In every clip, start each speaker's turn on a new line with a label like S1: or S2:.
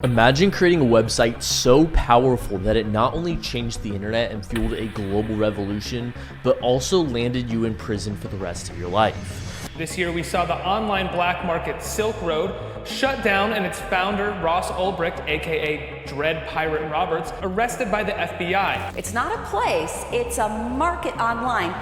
S1: Imagine creating a website so powerful that it not only changed the internet and fueled a global revolution, but also landed you in prison for the rest of your life.
S2: This year we saw the online black market Silk Road shut down and its founder, Ross Ulbricht, aka Dread Pirate Roberts, arrested by the FBI.
S3: It's not a place, it's a market online.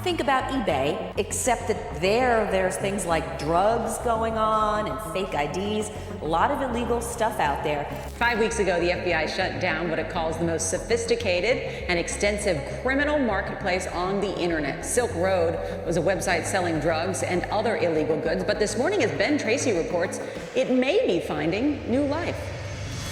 S3: Think about eBay, except that there's things like drugs going on and fake IDs, a lot of illegal stuff out there.
S4: 5 weeks ago, the FBI shut down what it calls the most sophisticated and extensive criminal marketplace on the internet. Silk Road was a website selling drugs and other illegal goods, but this morning, as Ben Tracy reports, it may be finding new life.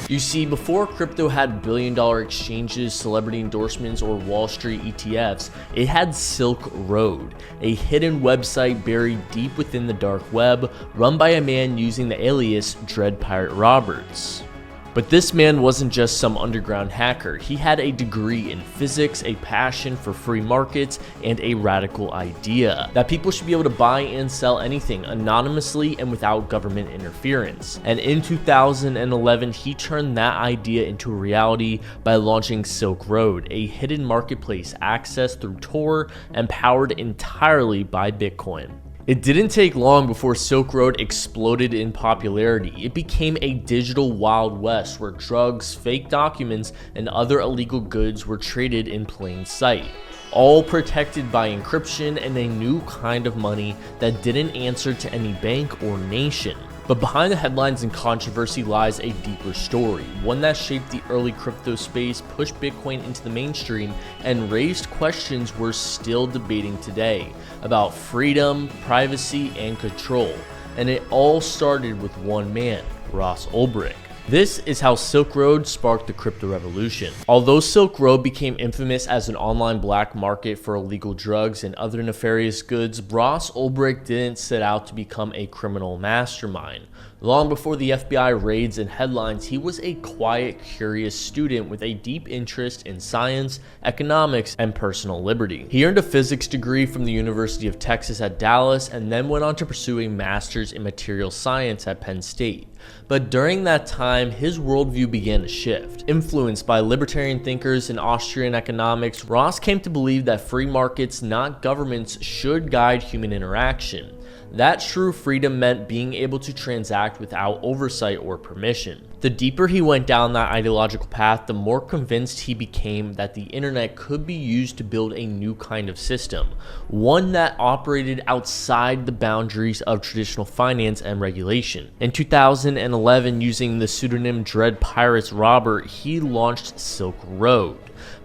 S1: You see, before crypto had billion-dollar exchanges, celebrity endorsements, or Wall Street ETFs, it had Silk Road, a hidden website buried deep within the dark web, run by a man using the alias Dread Pirate Roberts. But this man wasn't just some underground hacker. He had a degree in physics, a passion for free markets, and a radical idea that people should be able to buy and sell anything anonymously and without government interference. And in 2011, he turned that idea into a reality by launching Silk Road, a hidden marketplace accessed through Tor and powered entirely by Bitcoin. It didn't take long before Silk Road exploded in popularity. It became a digital Wild West where drugs, fake documents, and other illegal goods were traded in plain sight, all protected by encryption and a new kind of money that didn't answer to any bank or nation. But behind the headlines and controversy lies a deeper story, one that shaped the early crypto space, pushed Bitcoin into the mainstream, and raised questions we're still debating today about freedom, privacy, and control. And it all started with one man, Ross Ulbricht. This is how Silk Road sparked the crypto revolution. Although Silk Road became infamous as an online black market for illegal drugs and other nefarious goods, Ross Ulbricht didn't set out to become a criminal mastermind. Long before the FBI raids and headlines, he was a quiet, curious student with a deep interest in science, economics, and personal liberty. He earned a physics degree from the University of Texas at Dallas and then went on to pursue a master's in material science at Penn State. But during that time, his worldview began to shift. Influenced by libertarian thinkers in Austrian economics, Ross came to believe that free markets, not governments, should guide human interaction. That true freedom meant being able to transact without oversight or permission. The deeper he went down that ideological path, the more convinced he became that the internet could be used to build a new kind of system, one that operated outside the boundaries of traditional finance and regulation. In 2011, using the pseudonym Dread Pirate Robert, he launched Silk Road.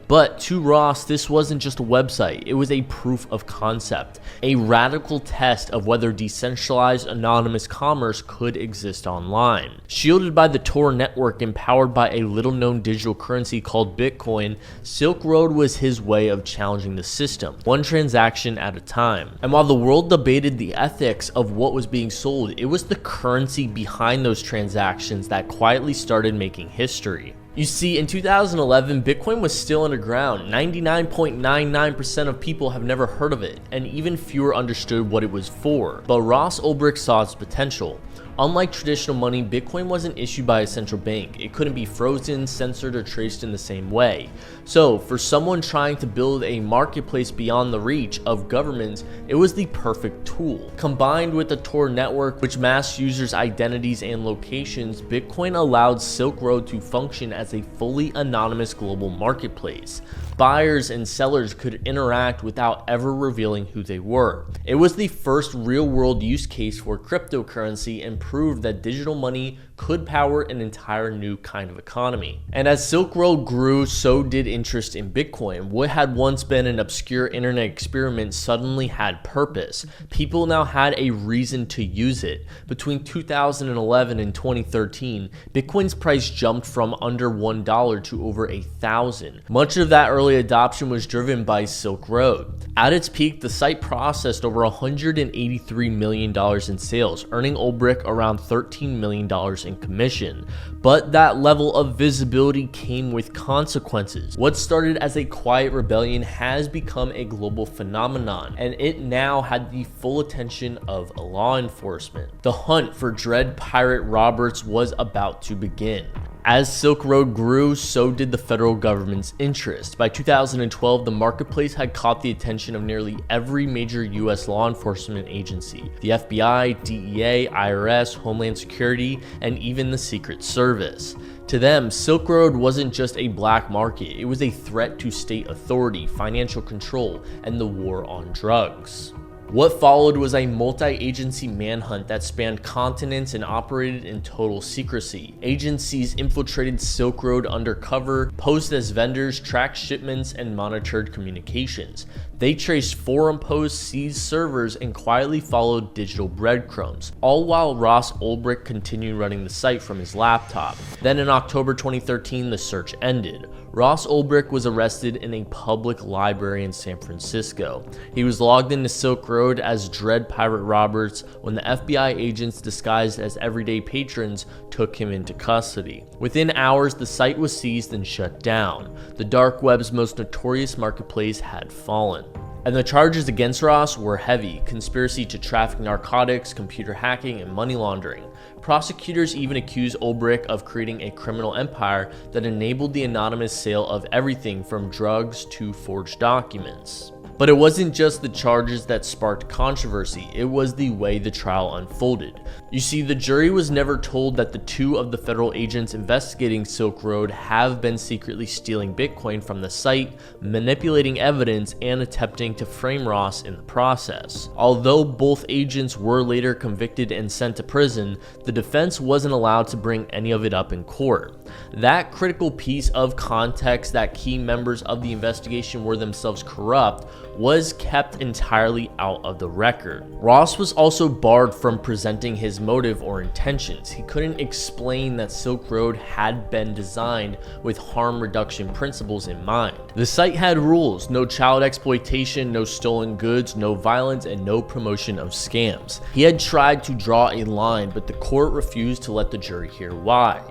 S1: But to Ross, this wasn't just a website, it was a proof of concept, a radical test of whether decentralized anonymous commerce could exist online. Shielded by the Tor network and powered by a little-known digital currency called Bitcoin, Silk Road was his way of challenging the system, one transaction at a time. And while the world debated the ethics of what was being sold, it was the currency behind those transactions that quietly started making history. You see, in 2011, Bitcoin was still underground. 99.99% of people have never heard of it, and even fewer understood what it was for. But Ross Ulbricht saw its potential. Unlike traditional money, Bitcoin wasn't issued by a central bank. It couldn't be frozen, censored, or traced in the same way. So, for someone trying to build a marketplace beyond the reach of governments, it was the perfect tool. Combined with the Tor network, which masked users' identities and locations, Bitcoin allowed Silk Road to function as a fully anonymous global marketplace. Buyers and sellers could interact without ever revealing who they were. It was the first real-world use case for cryptocurrency and proved that digital money could power an entire new kind of economy. And as Silk Road grew, so did interest in Bitcoin. What had once been an obscure internet experiment suddenly had purpose. People now had a reason to use it. Between 2011 and 2013, Bitcoin's price jumped from under $1 to over $1,000. Much of that early adoption was driven by Silk Road. At its peak, the site processed over $183 million in sales, earning Ulbricht around $13 million in commission. But that level of visibility came with consequences. What started as a quiet rebellion has become a global phenomenon, and it now had the full attention of law enforcement. The hunt for Dread Pirate Roberts was about to begin. As Silk Road grew, so did the federal government's interest. By 2012, the marketplace had caught the attention of nearly every major US law enforcement agency: the FBI, DEA, IRS, Homeland Security, and even the Secret Service. To them, Silk Road wasn't just a black market, it was a threat to state authority, financial control, and the war on drugs. What followed was a multi-agency manhunt that spanned continents and operated in total secrecy. Agencies infiltrated Silk Road undercover, posed as vendors, tracked shipments, and monitored communications. They traced forum posts, seized servers, and quietly followed digital breadcrumbs, all while Ross Ulbricht continued running the site from his laptop. Then in October 2013, the search ended. Ross Ulbricht was arrested in a public library in San Francisco. He was logged into Silk Road as Dread Pirate Roberts when the FBI agents disguised as everyday patrons took him into custody. Within hours, the site was seized and shut down. The dark web's most notorious marketplace had fallen. And the charges against Ross were heavy: conspiracy to traffic narcotics, computer hacking, and money laundering. Prosecutors even accused Ulbricht of creating a criminal empire that enabled the anonymous sale of everything from drugs to forged documents. But it wasn't just the charges that sparked controversy, it was the way the trial unfolded. You see, the jury was never told that the two of the federal agents investigating Silk Road have been secretly stealing Bitcoin from the site, manipulating evidence, and attempting to frame Ross in the process. Although both agents were later convicted and sent to prison, the defense wasn't allowed to bring any of it up in court. That critical piece of context that key members of the investigation were themselves corrupt was kept entirely out of the record. Ross was also barred from presenting his motive or intentions. He couldn't explain that Silk Road had been designed with harm reduction principles in mind. The site had rules: no child exploitation, no stolen goods, no violence, and no promotion of scams. He had tried to draw a line, but the court refused to let the jury hear why.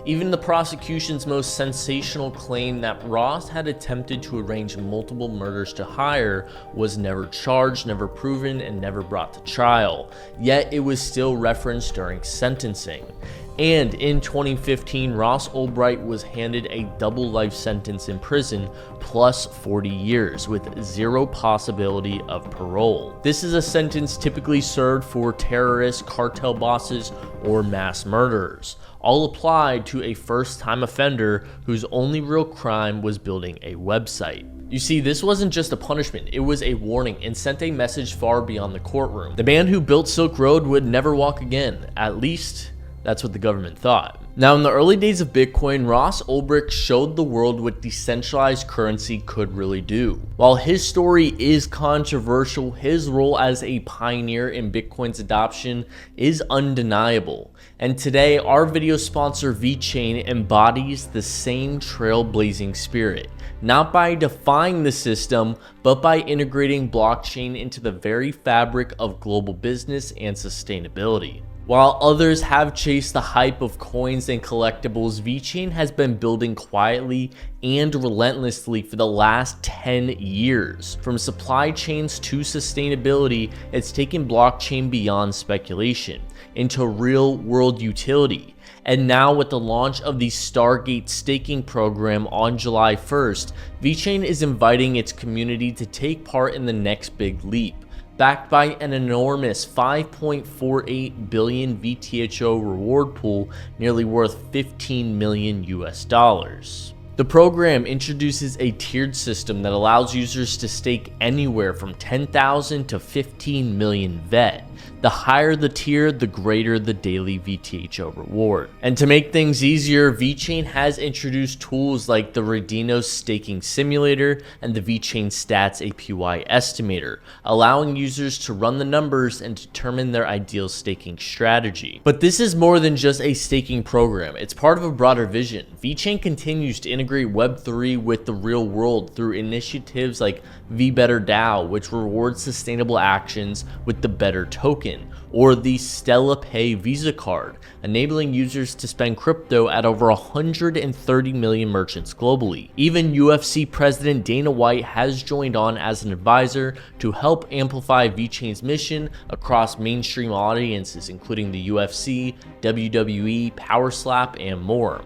S1: Even the prosecution's most sensational claim that Ross had attempted to arrange multiple murders to hire was never charged, never proven, and never brought to trial. Yet it was still referenced during sentencing. And in 2015, Ross Ulbricht was handed a double life sentence in prison plus 40 years with zero possibility of parole. This is a sentence typically served for terrorists, cartel bosses, or mass murderers, all applied to a first-time offender whose only real crime was building a website. You see, this wasn't just a punishment, it was a warning and sent a message far beyond the courtroom. The man who built Silk Road would never walk again, at least that's what the government thought. Now, in the early days of Bitcoin, Ross Ulbricht showed the world what decentralized currency could really do. While his story is controversial, his role as a pioneer in Bitcoin's adoption is undeniable. And today, our video sponsor Vechain embodies the same trailblazing spirit, not by defying the system, but by integrating blockchain into the very fabric of global business and sustainability. While others have chased the hype of coins and collectibles, Vechain has been building quietly and relentlessly for the last 10 years. From supply chains to sustainability, it's taken blockchain beyond speculation into real-world utility. And now with the launch of the Stargate staking program on July 1st, Vechain is inviting its community to take part in the next big leap. Backed by an enormous 5.48 billion VTHO reward pool, nearly worth 15 million US dollars. The program introduces a tiered system that allows users to stake anywhere from 10,000 to 15 million VET. The higher the tier, the greater the daily VTHO reward. And to make things easier, Vechain has introduced tools like the Redinos Staking Simulator and the Vechain Stats APY Estimator, allowing users to run the numbers and determine their ideal staking strategy. But this is more than just a staking program, it's part of a broader vision. Vechain continues to integrate Web3 with the real world through initiatives like VBetterDAO, which rewards sustainable actions with the Better token, or the Stella Pay Visa card, enabling users to spend crypto at over 130 million merchants globally. Even UFC President Dana White has joined on as an advisor to help amplify Vechain's mission across mainstream audiences, including the UFC, WWE, Power Slap, and more.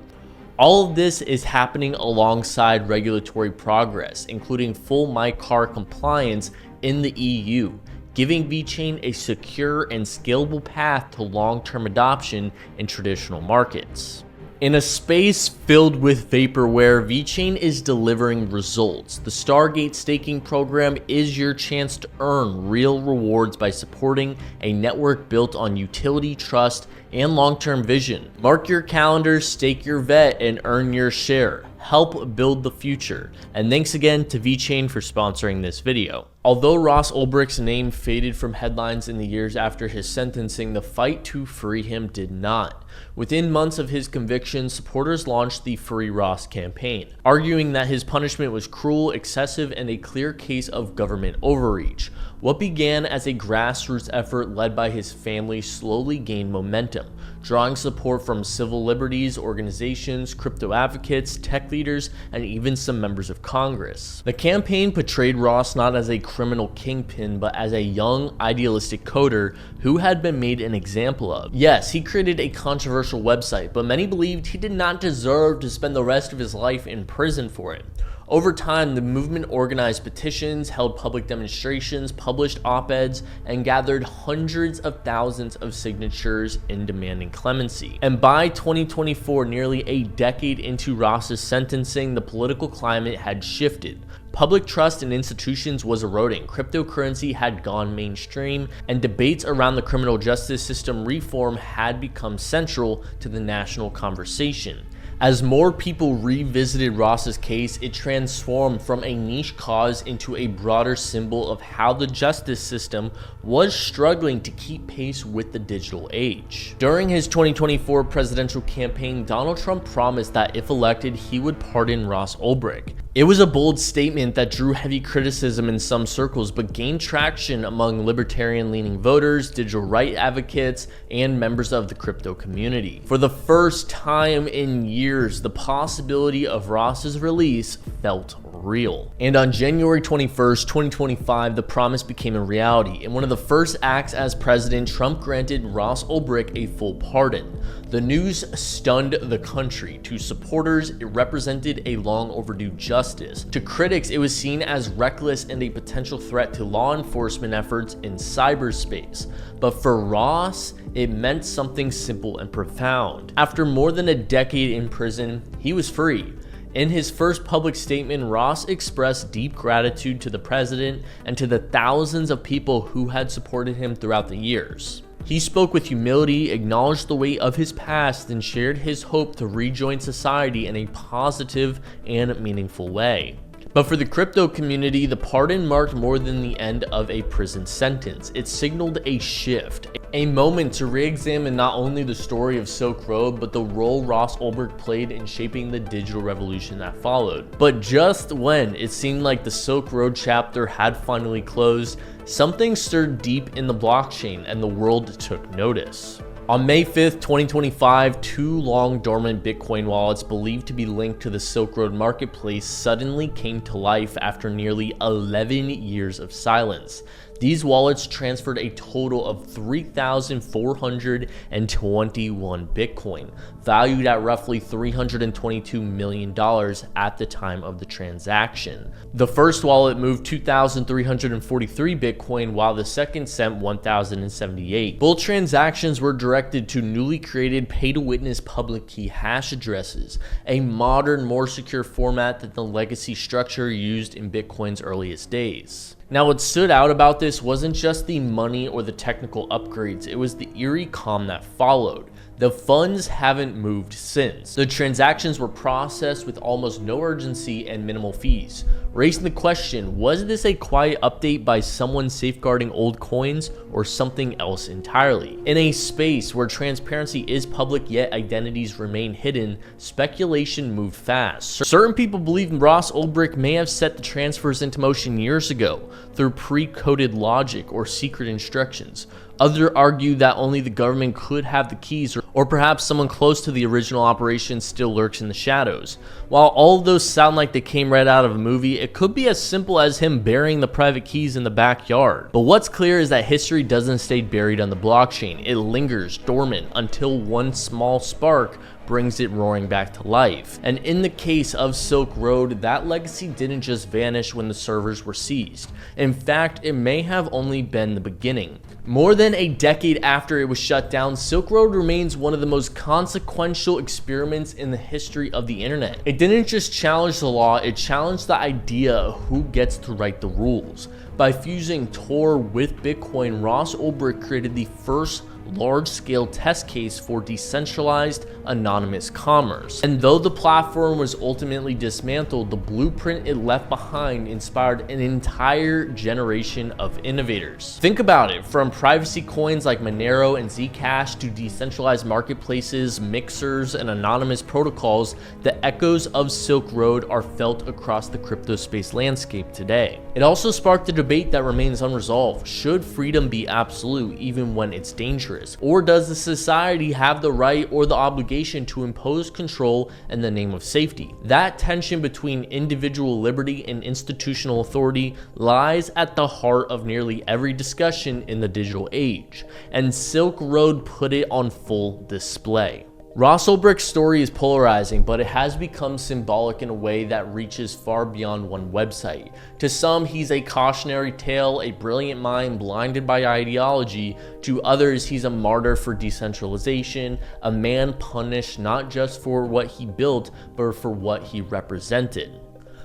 S1: All of this is happening alongside regulatory progress, including full MyCar compliance in the EU, giving Vechain a secure and scalable path to long-term adoption in traditional markets. In a space filled with vaporware, Vechain is delivering results. The Stargate staking program is your chance to earn real rewards by supporting a network built on utility, trust, and long-term vision. Mark your calendars, stake your vet, and earn your share. Help build the future. And thanks again to Vechain for sponsoring this video. Although Ross Ulbricht's name faded from headlines in the years after his sentencing, the fight to free him did not. Within months of his conviction, supporters launched the Free Ross campaign, arguing that his punishment was cruel, excessive, and a clear case of government overreach. What began as a grassroots effort led by his family slowly gained momentum, drawing support from civil liberties organizations, crypto advocates, tech leaders, and even some members of Congress. The campaign portrayed Ross not as a criminal kingpin, but as a young, idealistic coder who had been made an example of. Yes, he created a controversial website, but many believed he did not deserve to spend the rest of his life in prison for it. Over time, the movement organized petitions, held public demonstrations, published op-eds, and gathered hundreds of thousands of signatures in demanding clemency. And by 2024, nearly a decade into Ross's sentencing, the political climate had shifted. Public trust in institutions was eroding, cryptocurrency had gone mainstream, and debates around the criminal justice system reform had become central to the national conversation. As more people revisited Ross's case, it transformed from a niche cause into a broader symbol of how the justice system was struggling to keep pace with the digital age. During his 2024 presidential campaign, Donald Trump promised that if elected, he would pardon Ross Ulbricht. It was a bold statement that drew heavy criticism in some circles, but gained traction among libertarian-leaning voters, digital rights advocates, and members of the crypto community. For the first time in years, the possibility of Ross's release felt real. And on January 21st, 2025, the promise became a reality. In one of the first acts as president, Trump granted Ross Ulbricht a full pardon. The news stunned the country. To supporters, it represented a long overdue justice. To critics, it was seen as reckless and a potential threat to law enforcement efforts in cyberspace. But for Ross, it meant something simple and profound. After more than a decade in prison, he was free. In his first public statement, Ross expressed deep gratitude to the president and to the thousands of people who had supported him throughout the years. He spoke with humility, acknowledged the weight of his past, and shared his hope to rejoin society in a positive and meaningful way. But for the crypto community, the pardon marked more than the end of a prison sentence. It signaled a shift, a moment to re-examine not only the story of Silk Road, but the role Ross Ulbricht played in shaping the digital revolution that followed. But just when it seemed like the Silk Road chapter had finally closed, something stirred deep in the blockchain and the world took notice. On May 5th, 2025, two long dormant Bitcoin wallets believed to be linked to the Silk Road marketplace suddenly came to life after nearly 11 years of silence. These wallets transferred a total of 3,421 Bitcoin, valued at roughly $322 million at the time of the transaction. The first wallet moved 2,343 Bitcoin, while the second sent 1,078. Both transactions were directed to newly created pay-to-witness public key hash addresses, a modern, more secure format than the legacy structure used in Bitcoin's earliest days. Now, what stood out about this wasn't just the money or the technical upgrades, it was the eerie calm that followed. The funds haven't moved since. The transactions were processed with almost no urgency and minimal fees, raising the question, was this a quiet update by someone safeguarding old coins or something else entirely? In a space where transparency is public yet identities remain hidden, speculation moved fast. Certain people believe Ross Ulbricht may have set the transfers into motion years ago through pre-coded logic or secret instructions. Others argue that only the government could have the keys, or perhaps someone close to the original operation still lurks in the shadows. While all of those sound like they came right out of a movie, it could be as simple as him burying the private keys in the backyard. But what's clear is that history doesn't stay buried on the blockchain. It lingers dormant until one small spark brings it roaring back to life. And in the case of Silk Road, that legacy didn't just vanish when the servers were seized. In fact, it may have only been the beginning. More than a decade after it was shut down, Silk Road remains one of the most consequential experiments in the history of the internet. It didn't just challenge the law, it challenged the idea of who gets to write the rules. By fusing Tor with Bitcoin, Ross Ulbricht created the first large-scale test case for decentralized anonymous commerce. And though the platform was ultimately dismantled, the blueprint it left behind inspired an entire generation of innovators. Think about it, from privacy coins like Monero and Zcash to decentralized marketplaces, mixers, and anonymous protocols, the echoes of Silk Road are felt across the crypto space landscape today. It also sparked a debate that remains unresolved. Should freedom be absolute even when it's dangerous? Or does the society have the right or the obligation to impose control in the name of safety? That tension between individual liberty and institutional authority lies at the heart of nearly every discussion in the digital age, and Silk Road put it on full display. Ross Ulbricht's story is polarizing, but it has become symbolic in a way that reaches far beyond one website. To some, he's a cautionary tale, a brilliant mind blinded by ideology. To others, he's a martyr for decentralization, a man punished not just for what he built, but for what he represented.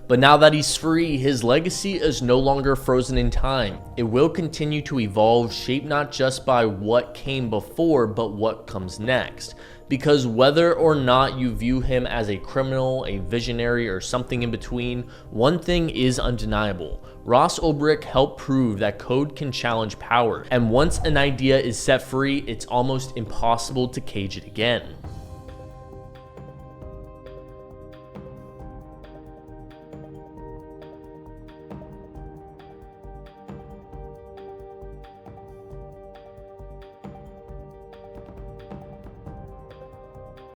S1: But now that he's free, his legacy is no longer frozen in time. It will continue to evolve, shaped not just by what came before, but what comes next. Because whether or not you view him as a criminal, a visionary, or something in between, one thing is undeniable. Ross Ulbricht helped prove that code can challenge power, and once an idea is set free, it's almost impossible to cage it again.